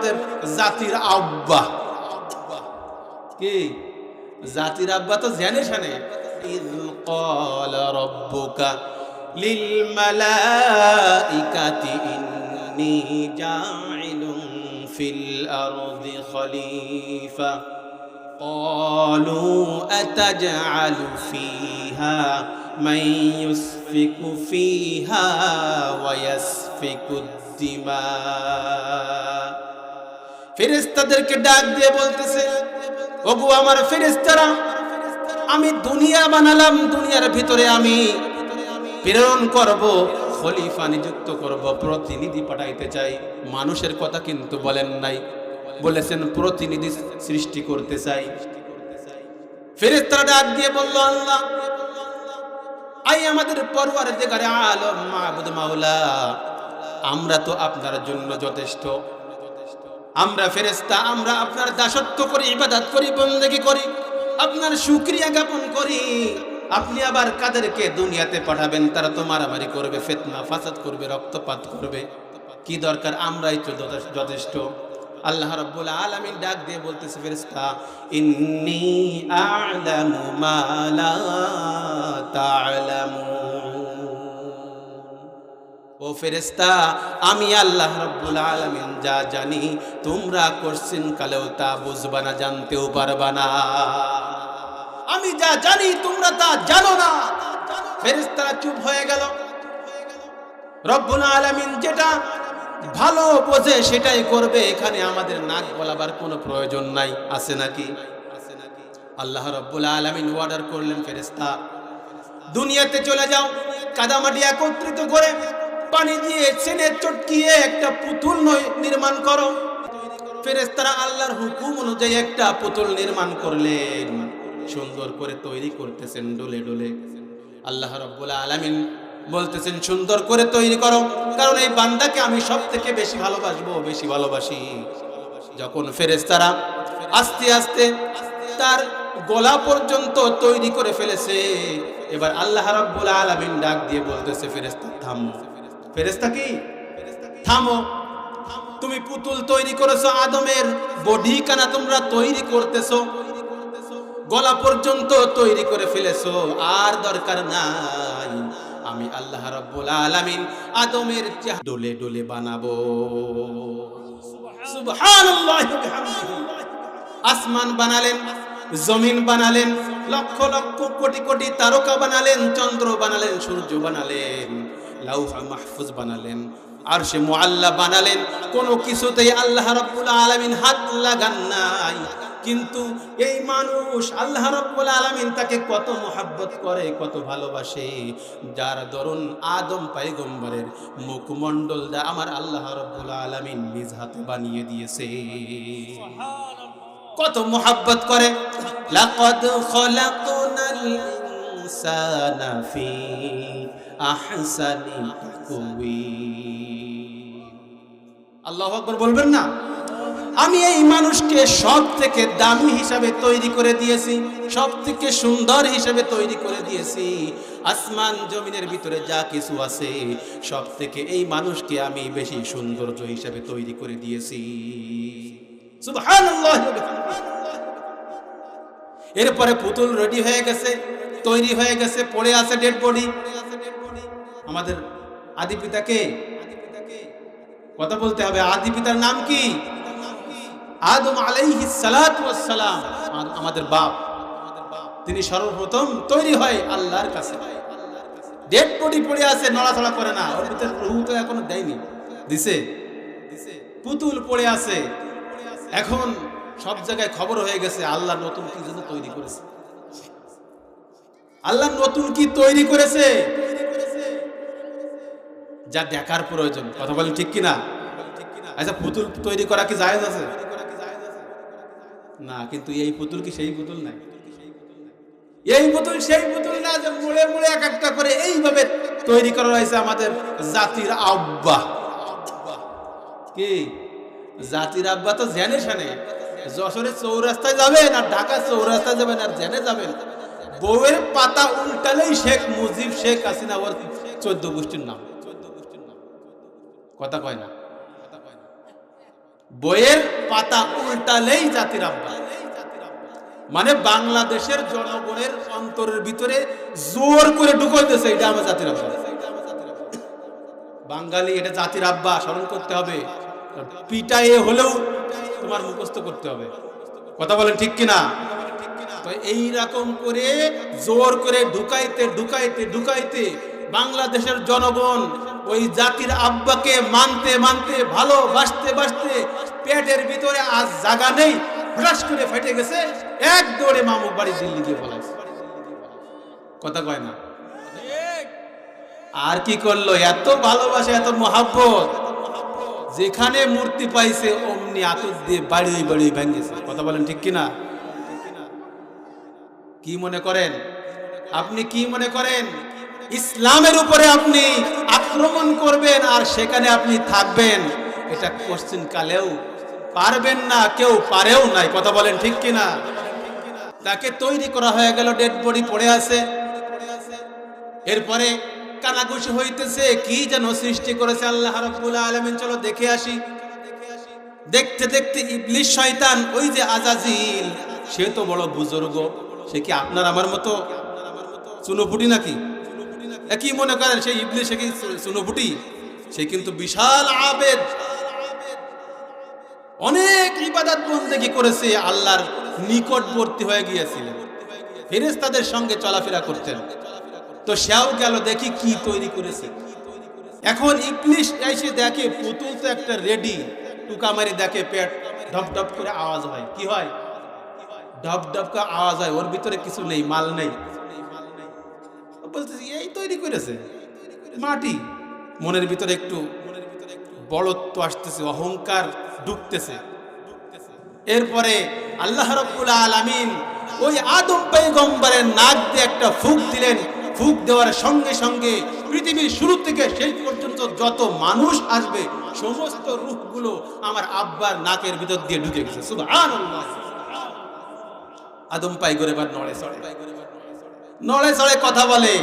আমাদের জাতির আব্বা। কি জাতির আব্বা তো জেনে শানে। ইয ক্বালা রাব্বুকা লিল মালাইকাতি ইন্নী জাইলুন ফিল আরদি খলিফা ক্বালু আতাজআলু ফিহা মান ইউসফিকু ফিহা ওয়া ইয়াসফিকু দিমা। ফেরেশতাদেরকে ডাক দিয়ে বলতেছে, ওগো আমার ফেরেশতারা, আমি দুনিয়া বানালাম, দুনিয়ার ভিতরে আমি প্রেরণ করব, খলিফা নিযুক্ত করব, প্রতিনিধি পাঠাইতে চাই। মানুষের কথা কিন্তু বলেন নাই, বলেছেন প্রতিনিধি সৃষ্টি করতে চাই। ফেরেশতারা ডাক দিয়ে বলল, আল্লাহ, আই আমাদের পরওয়ারদিগারে আলম, মাবুদ, মাওলা, আমরা তো আপনার জন্য যথেষ্ট। আমরা ফেরেশতা, আমরা আপনার দাসত্ব করি, ইবাদত করি, বন্দেগী করি, আপনার শুকরিয়া জ্ঞাপন করি। আপনি আবার কাদেরকে দুনিয়াতে পাঠাবেন? তারা তো মারামারি করবে, ফিতনা ফাসাদ করবে, রক্তপাত করবে। কি দরকার? আমরাই তো যথেষ্ট। আল্লাহ রাব্বুল আলামিন ডাক দিয়ে বলতেছে, ফেরেশতা, ইন্নী আ'লামু মা লা তা'লামুন। ও ফেরেশতা, আমি আল্লাহ রাব্বুল আলামিন যা জানি, তোমরা কোশ্চেন কালেও তা বুঝবা না, জানতেও পারবা না। আমি যা জানি তোমরা তা জানো না। ফেরেশতারা চুপ হয়ে গেল। রব্বুল আলামিন যেটা ভালো বোঝে সেটাই করবে, এখানে আমাদের নাক গলাবার কোনো প্রয়োজন নাই। আছে নাকি? আল্লাহ রাব্বুল আলামিন অর্ডার করলেন, ফেরেশতা, দুনিয়াতে চলে যাও, কাদামাটি একত্রিত করে পানি দিয়ে চেনে চটকিয়ে একটা পুতুল নির্মাণ করো। ফেরেশতারা আল্লাহর হুকুম অনুযায়ী একটা পুতুল নির্মাণ করলেন, সুন্দর করে তৈরি করতেছেন ডোলে ডোলে। আল্লাহ রাব্বুল আলামিন বলতেছেন, সুন্দর করে তৈরি করো, কারণ এই বান্দাকে আমি সবথেকে বেশি ভালোবাসবো, বেশি ভালোবাসি। যখন ফেরেশতারা আস্তে আস্তে তার গলা পর্যন্ত তৈরি করে ফেলেছে, এবার আল্লাহ রাব্বুল আলামিন ডাক দিয়ে বলতেছে, ফেরেশতা থামো। ফেরেশতা কি? থামো। তুমি পুতুল তৈরি করেছো, আদমের বডি কানা তোমরা তৈরি করতেছো, গলা পর্যন্ত তৈরি করে ফেলেছো, আর দরকার নাই। আমি আল্লাহ রাব্বুল আলামিন আদমের ডোলে ডোলে বানাবো। সুবহানাল্লাহি ওয়া বিহামদিহি। আসমান বানালেন, জমিন বানালেন, লক্ষ লক্ষ কোটি কোটি তারকা বানালেন, চন্দ্র বানালেন, সূর্য বানালেন, লাউহ মাহফুজ বানালেন, আরশে মুআল্লা বানালেন। কোনো কিছুতেই আল্লাহ রাব্বুল আলামিন হাত লাগান নাই। কিন্তু এই মানুষ, আল্লাহ রাব্বুল আলামিন তাকে কত মহব্বত করে, কত ভালোবাসে, যার দরুন আদম পয়গম্বরের মুখমণ্ডল দা আমার আল্লাহ রাব্বুল আলামিন নিজ হাতে বানিয়ে দিয়েছে। কত মহব্বত করে। লাকাদ খলাকনাল ইনসানা ফি আহসানি তাকওয়িম। আল্লাহু আকবার বলবেন না? আমি এই মানুষকে সব থেকে দামি হিসাবে তৈরি করে দিয়েছি, সব থেকে সুন্দর হিসাবে তৈরি করে দিয়েছি। আসমান জমিনের ভিতরে যা কিছু আছে সব থেকে এই মানুষকে আমি বেশি সৌন্দর্য হিসাবে তৈরি করে দিয়েছি। সুবহানাল্লাহ। এরপরে পুতুল রেডি হয়ে গেছে, তৈরি হয়ে গেছে, পড়ে আছে ডেড বডি। আমাদের আদি পিতাকে কথা বলতে হবে। আদি পিতার নাম কি? আদম আলাইহিস সালাতু ওয়াস সালাম, আমাদের বাপ। তিনি সর্বপ্রথম তৈরি হয় আল্লাহর কাছে। ডেড বডি পড়ে আছে, নড়াচড়া করে না, ওর ভিতরে রূহ তো এখনো দেয়নি। দিছে? পুতুল পড়ে আছে। এখন সব জায়গায় খবর হয়ে গেছে আল্লাহ নতুন কি জন্য তৈরি করেছে। আল্লাহ নতুন কি তৈরি করেছে যা দেখার প্রয়োজন। কথা বলেন ঠিক কিনা? আচ্ছা, পুতুল তৈরি করা কি জায়েজ আছে? না। কিন্তু এই পুতুল কি সেই পুতুল নাই? এই পুতুল সেই পুতুল না যে মুড়ে মুড়ে এক একটা করে এইভাবে তৈরি করা হয়েছে আমাদের জাতির আব্বা। কি জাতির আব্বা তো জেনে শানে। যশোরের চৌরাস্তায় যাবেন আর ঢাকার চৌরাস্তায় যাবেন আর জেনে যাবেন, বউয়ের পাতা উল্টালেই শেখ মুজিব, শেখ হাসিনা, ওর 14 গোষ্ঠীর নাম। কথা কয় না? বইয়ের পাতা উল্টালেই জাতির আব্বা, মানে বাংলাদেশের জনগণের অন্তরের ভিতরে জোর করে ঢুকাইতেছে এটা আমার জাতির আব্বা। বাঙালি এটা জাতির আব্বা স্মরণ করতে হবে, পিটাইয়ে হলেও তোমার মুখস্থ করতে হবে। কথা বলেন ঠিক কিনা? তো এইরকম করে জোর করে ঢুকাইতে ঢুকাইতে ঢুকাইতে বাংলাদেশের জনগণ ওই জাতির আব্বাকে মানতে মানতে ভালোবাসতে বাসতে পেটের ভিতরে আজ জায়গা নেই, হঠাৎ করে ফেটে গেছে, এক দৌড়ে মামুক বাড়ি দিল্লি গিয়ে পলাইছে। কথা কয় না? আর কি করলো? এত ভালোবাসা, এত মহাব্বত, যেখানে মূর্তি পাইছে অমনি আতর দিয়ে বাড়িয়ে বাড়িয়ে ভেঙেছে। কথা বলেন ঠিক কিনা? কি মনে করেন আপনি? কি মনে করেন ইসলামের উপরে আপনি আক্রমণ করবেন আর সেখানে আপনি থাকবেন? এটা কোশ্চিন কালেও পারবেন না, কেউ পারেও নাই। কথা বলেন ঠিক কিনা? তাকে তৈরি করা হয়ে গেল, ডেড বডি পড়ে আছে, এরপরে কানাঘুষি হইতেছে, কি যেন সৃষ্টি করেছে আল্লাহ রাব্বুল আলামিন। চলো দেখে আসি। দেখতে দেখতে ইবলিস শয়তান, ওই যে আজাজিল, সে তো বড় বুজুর্গ, সে কি আপনার আমার মতো চুনোপুটি নাকি? কি মনে করেন সেই ইবলিস, সে কি চুনোপুটি? সে কিন্তু বিশাল আবেদ, অনেক ইবাদত বন্দেগী করেছে, আল্লাহর নিকটবর্তী হয়ে গিয়েছিলেন, ফেরেশতাদের সঙ্গে চলাফেরা করতেন। তো সেও গেল দেখি কি তৈরি করেছে। এখন ইবলিস এসে দেখে পুতুল তো একটা রেডি, টুকা মারি দেখে পেট ঢপ ঢপ করে আওয়াজ হয়। কি হয়? ঢপ ঢপ করে আওয়াজ হয়, ওর ভিতরে কিছু নেই, মাল নেই। বলতেছে এই তৈরি করেছে মাটি। মনের ভিতরে একটু বড়ত্ব আসতেছে, অহংকার ঢুকতেছে। এরপরে আল্লাহ রাব্বুল আলামিন ওই আদম পয়গম্বরের নাক দিয়ে একটা ফুঁক দিলেন। ফুঁক দেওয়ার সঙ্গে সঙ্গে পৃথিবীর শুরু থেকে শেষ পর্যন্ত যত মানুষ আসবে সমস্ত রূহগুলো আমার আব্বার নাকের ভিতর দিয়ে ঢুকে গেছে। সুবহানাল্লাহ। আদম পাইগরে বার নড়ে চড়ে কথা বলে।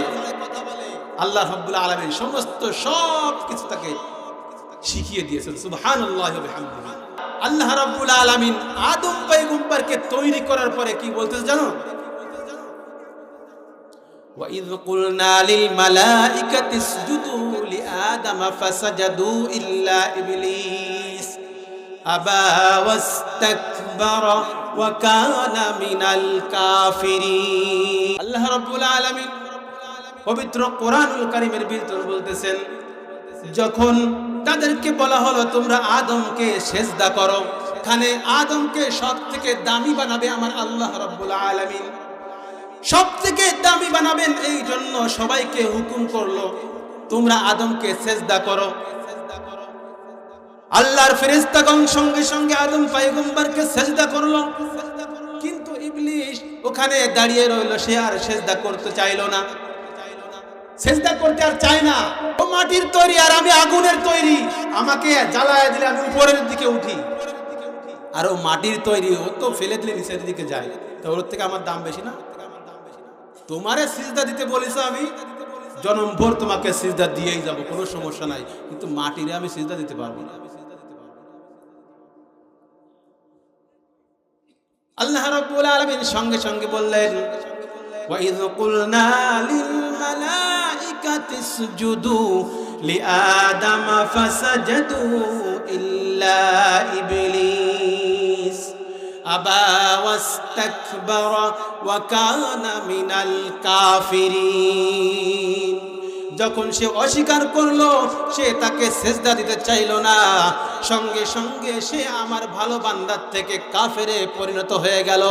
আল্লাহ রাব্বুল আলামিন সমস্ত সব কিছু তাকে শিখিয়ে দিয়েছেন। সুবহানাল্লাহি ওয়া বিহামদিহি। আল্লাহ রাব্বুল আলামিন আদম পয়গম্বরকে তৈরি করার পরে কি বলতেছে জানো? ওয়া ইয কুলনা লিল মালাইকাতি ইসজুদু লিআদম ফাসাজাদু ইল্লা ইবলিস আবা ওয়াস্তাকবারা ওয়া কানা মিনাল কাফিরিন। আল্লাহ রাব্বুল আলামিন পবিত্র কোরআনুল কারীমের ভিতর বলতেছেন, যখন তাদেরকে বলা হলো তোমরা আদমকে সেজদা করো, এখানে আদমকে সব থেকে দামি বানাবে আমার আল্লাহ রাব্বুল আলামিন, সব থেকে দামি বানাবেন, এই জন্য সবাইকে হুকুম করলো তোমরা আদমকে সেজদা করো। আল্লাহর ফেরেশতাগণ সঙ্গে সঙ্গে আদম পয়গম্বরকে সেজদা করলো, কিন্তু ইবলিস ওখানে দাঁড়িয়ে রইলো, সে আর সেজদা করতে চাইলো না, সেজদা করতে আর চায় না। ও মাটির তৈরি আর আমি আগুনের তৈরি, আমাকে জ্বালায় দিলে আমি উপরের দিকে উঠি, আর ও মাটির তৈরি, ও তো ফেলে দিলে নিচের দিকে যায়, তো ওর থেকে আমার দাম বেশি না? তোমারে সিজদা দিতে বলেছ, আমি জনমভর তোমাকে সিজদা দিয়েই যাব, কোনো সমস্যা নাই, কিন্তু মাটিরে আমি সিজদা দিতে পারবো না। আল্লাহ রাব্বুল আলামিন সঙ্গে সঙ্গে বললেন, ওয়া ইয কুলনা লিল মালাইকাতি ইসজুদু লিআদম ফাসাজাদু ইল্লা ইবলিস আবা ওয়াস্তাকবারা ওয়া কানা মিনাল কাফিরিন। যখন সে অস্বীকার করলো, সে তাকে সেজদা দিতে চাইলো না, সঙ্গে সঙ্গে সে আমার ভালো বান্দার থেকে কাফেরে পরিণত হয়ে গেল।